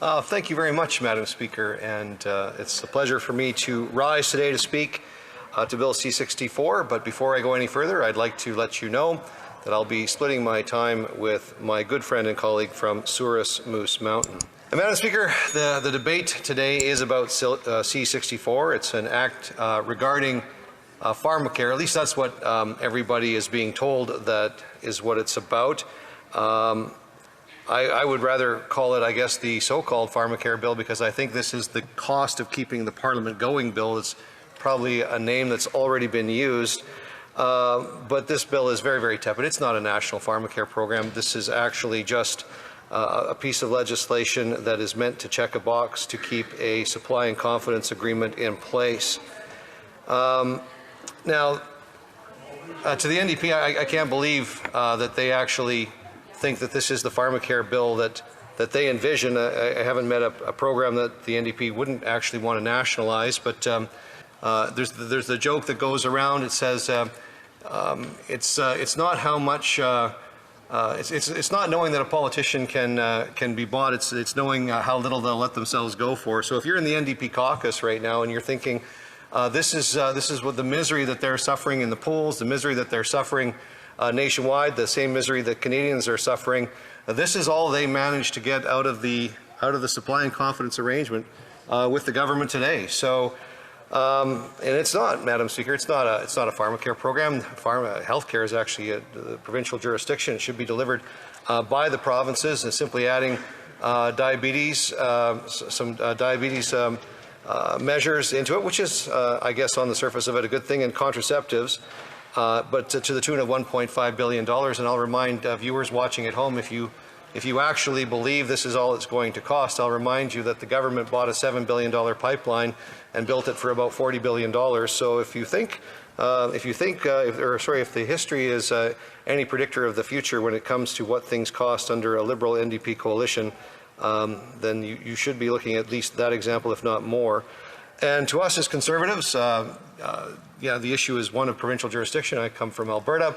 Thank you very much, Madam Speaker, and it's a pleasure for me to rise today to speak to Bill C-64, but before I go any further, I'd like to let you know that I'll be splitting my time with my good friend and colleague from Souris Moose Mountain. And Madam Speaker, the debate today is about C-64. It's an act regarding pharmacare. At least that's what everybody is being told that is what it's about. I would rather call it, I guess, the so-called pharmacare bill, because I think this is the cost of keeping the Parliament going bill. It's probably a name that's already been used. But this bill is very, very tepid. It's not a national pharmacare program. This is actually just a piece of legislation that is meant to check a box to keep a supply and confidence agreement in place. Now, to the NDP, I can't believe that they actually think that this is the pharmacare bill that they envision. I haven't met a program that the NDP wouldn't actually want to nationalize, but there's the joke that goes around. It says it's not how much it's not knowing that a politician can be bought. It's knowing how little they'll let themselves go for. So if you're in the NDP caucus right now and you're thinking this is what the misery that they're suffering in the polls, the misery that they're suffering nationwide, the same misery that Canadians are suffering, this is all they managed to get out of the supply and confidence arrangement with the government today. So. And it's not, Madam Speaker, it's not a pharmacare program. Healthcare is actually the provincial jurisdiction. It should be delivered by the provinces, and simply adding diabetes, some diabetes measures into it, which is, I guess, on the surface of it, a good thing, and contraceptives, but to the tune of $1.5 billion. And I'll remind viewers watching at home, if you actually believe this is all it's going to cost, I'll remind you that the government bought a $7 billion pipeline and built it for about $40 billion. So if the history is any predictor of the future when it comes to what things cost under a Liberal NDP coalition, then you should be looking at least that example, if not more. And to us as Conservatives, yeah, the issue is one of provincial jurisdiction. I come from Alberta.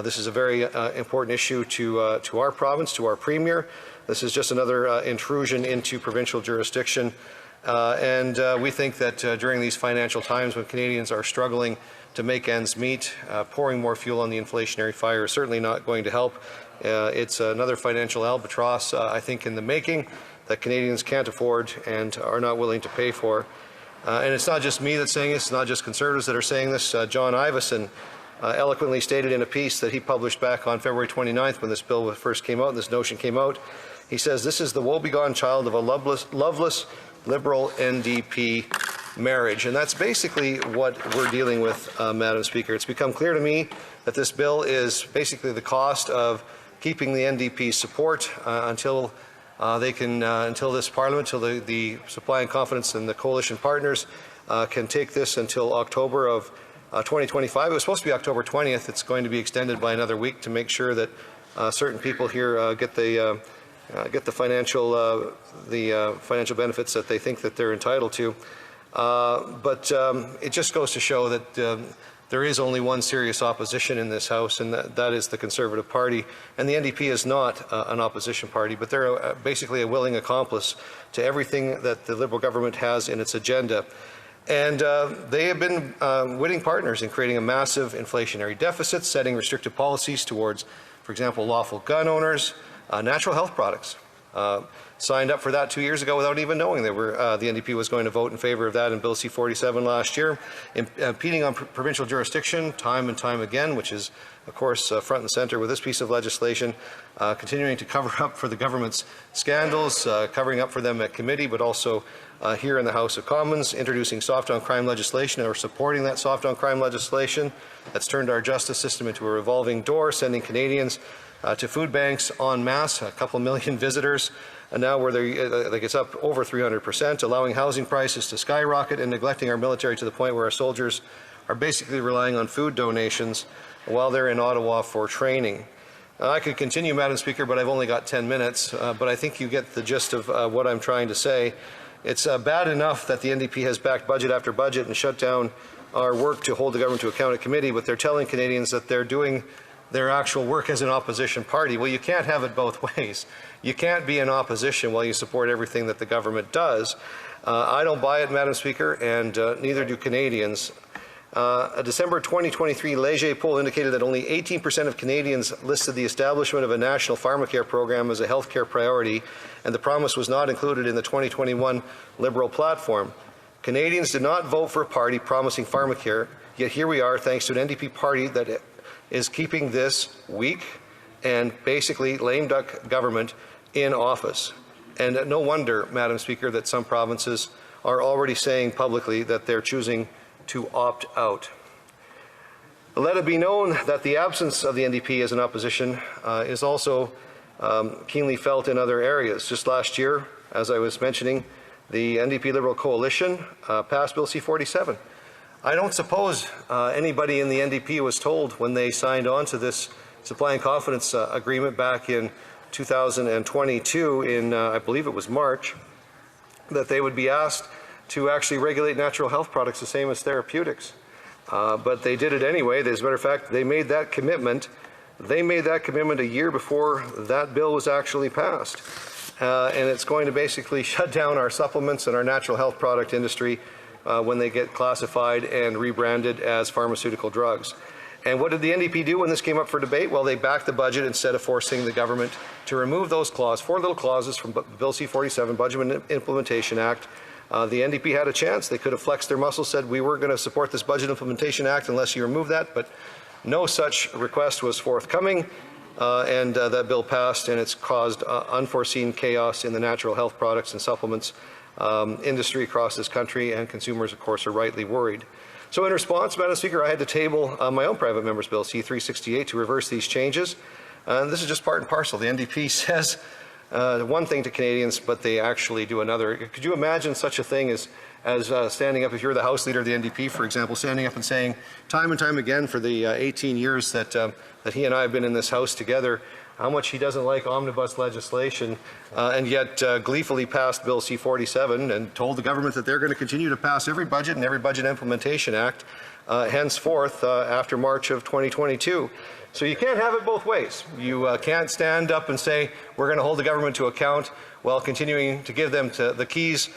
This is a very important issue to our province, to our Premier. This is just another intrusion into provincial jurisdiction. And we think that during these financial times when Canadians are struggling to make ends meet, pouring more fuel on the inflationary fire is certainly not going to help. It's another financial albatross, I think, in the making that Canadians can't afford and are not willing to pay for. And it's not just me that's saying this, it's not just Conservatives that are saying this. John Ivison eloquently stated in a piece that he published back on February 29th when this bill first came out and this notion came out. He says, "This is the woebegone child of a loveless Liberal NDP marriage." And that's basically what we're dealing with, Madam Speaker. It's become clear to me that this bill is basically the cost of keeping the NDP's support until this Parliament, until the Supply and Confidence and the coalition partners can take this until October of 2025. It was supposed to be October 20th. It's going to be extended by another week to make sure that certain people here get the financial benefits that they think that they're entitled to. But it just goes to show that there is only one serious opposition in this House, and that is the Conservative Party. And the NDP is not an opposition party, but they're basically a willing accomplice to everything that the Liberal government has in its agenda. And they have been winning partners in creating a massive inflationary deficit, setting restrictive policies towards, for example, lawful gun owners, natural health products. Signed up for that 2 years ago without even knowing the NDP was going to vote in favour of that in Bill C-47 last year. Impeding on provincial jurisdiction time and time again, which is, of course, front and centre with this piece of legislation. Continuing to cover up for the government's scandals, covering up for them at committee, but also here in the House of Commons, introducing soft-on-crime legislation or supporting that soft-on-crime legislation that's turned our justice system into a revolving door, sending Canadians to food banks en masse, a couple million visitors, and now where it's up over 300%, allowing housing prices to skyrocket and neglecting our military to the point where our soldiers are basically relying on food donations while they're in Ottawa for training. I could continue, Madam Speaker, but I've only got 10 minutes, but I think you get the gist of what I'm trying to say. It's bad enough that the NDP has backed budget after budget and shut down our work to hold the government to account at committee, but they're telling Canadians that they're doing their actual work as an opposition party. Well, you can't have it both ways. You can't be in opposition while you support everything that the government does. I don't buy it, Madam Speaker, and neither do Canadians. A December 2023 Leger poll indicated that only 18% of Canadians listed the establishment of a national pharmacare program as a healthcare priority, and the promise was not included in the 2021 Liberal platform. Canadians did not vote for a party promising pharmacare, yet here we are thanks to an NDP party that is keeping this weak and basically lame duck government in office. And no wonder, Madam Speaker, that some provinces are already saying publicly that they're choosing to opt out. Let it be known that the absence of the NDP as an opposition is also keenly felt in other areas. Just last year, as I was mentioning, the NDP Liberal Coalition passed Bill C-47. I don't suppose anybody in the NDP was told when they signed on to this supply and confidence agreement back in 2022 in, I believe it was March, that they would be asked to actually regulate natural health products the same as therapeutics. But they did it anyway. As a matter of fact, they made that commitment. They made that commitment a year before that bill was actually passed. And it's going to basically shut down our supplements and our natural health product industry when they get classified and rebranded as pharmaceutical drugs. And what did the NDP do when this came up for debate? Well, they backed the budget instead of forcing the government to remove those clauses, 4 little clauses from Bill C-47, Budget and Implementation Act. The NDP had a chance. They could have flexed their muscles, said we were going to support this Budget Implementation Act unless you remove that, but no such request was forthcoming, and that bill passed, and it's caused unforeseen chaos in the natural health products and supplements industry across this country, and consumers, of course, are rightly worried. So in response, Madam Speaker, I had to table my own private member's bill, C-368, to reverse these changes. And this is just part and parcel. The NDP says one thing to Canadians, but they actually do another. Could you imagine such a thing as standing up, if you're the House Leader of the NDP, for example, standing up and saying time and time again for the 18 years that he and I have been in this House together, how much he doesn't like omnibus legislation, and yet gleefully passed Bill C-47 and told the government that they're going to continue to pass every budget and every Budget Implementation Act henceforth after March of 2022. So you can't have it both ways. You can't stand up and say we're going to hold the government to account while continuing to give them the keys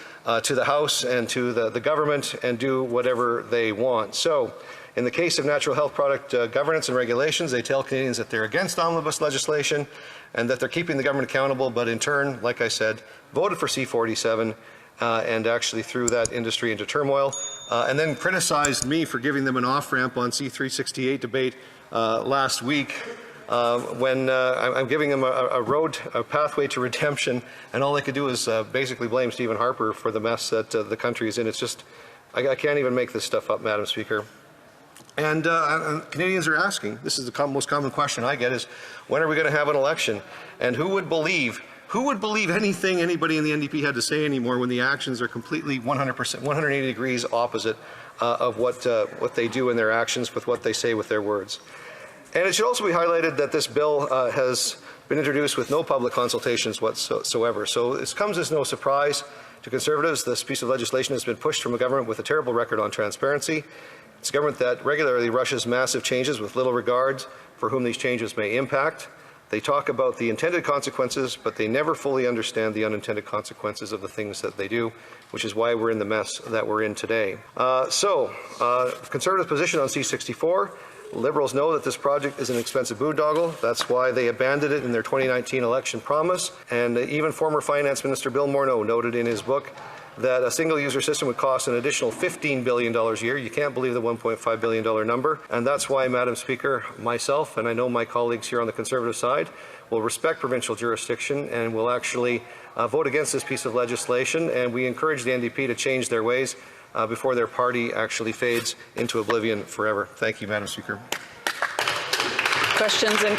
to the House and to the government and do whatever they want. So in the case of natural health product governance and regulations, they tell Canadians that they're against omnibus legislation and that they're keeping the government accountable, but in turn, like I said, voted for C-47 and actually threw that industry into turmoil, and then criticized me for giving them an off-ramp on C-368 debate last week when I'm giving them a pathway to redemption, and all they could do is basically blame Stephen Harper for the mess that the country is in. It's just, I can't even make this stuff up, Madam Speaker. And Canadians are asking, this is the most common question I get, is when are we going to have an election? And who would believe anything anybody in the NDP had to say anymore when the actions are completely 100%, 180 degrees opposite of what they do in their actions with what they say with their words? And it should also be highlighted that this bill has been introduced with no public consultations whatsoever. So it comes as no surprise to Conservatives. This piece of legislation has been pushed from a government with a terrible record on transparency. It's a government that regularly rushes massive changes with little regard for whom these changes may impact. They talk about the intended consequences, but they never fully understand the unintended consequences of the things that they do, which is why we're in the mess that we're in today. Conservative position on C-64. Liberals know that this project is an expensive boondoggle. That's why they abandoned it in their 2019 election promise. And even former Finance Minister Bill Morneau noted in his book that a single-user system would cost an additional $15 billion a year. You can't believe the $1.5 billion number. And that's why, Madam Speaker, myself, and I know my colleagues here on the Conservative side, will respect provincial jurisdiction and will actually vote against this piece of legislation. And we encourage the NDP to change their ways before their party actually fades into oblivion forever. Thank you, Madam Speaker. Questions and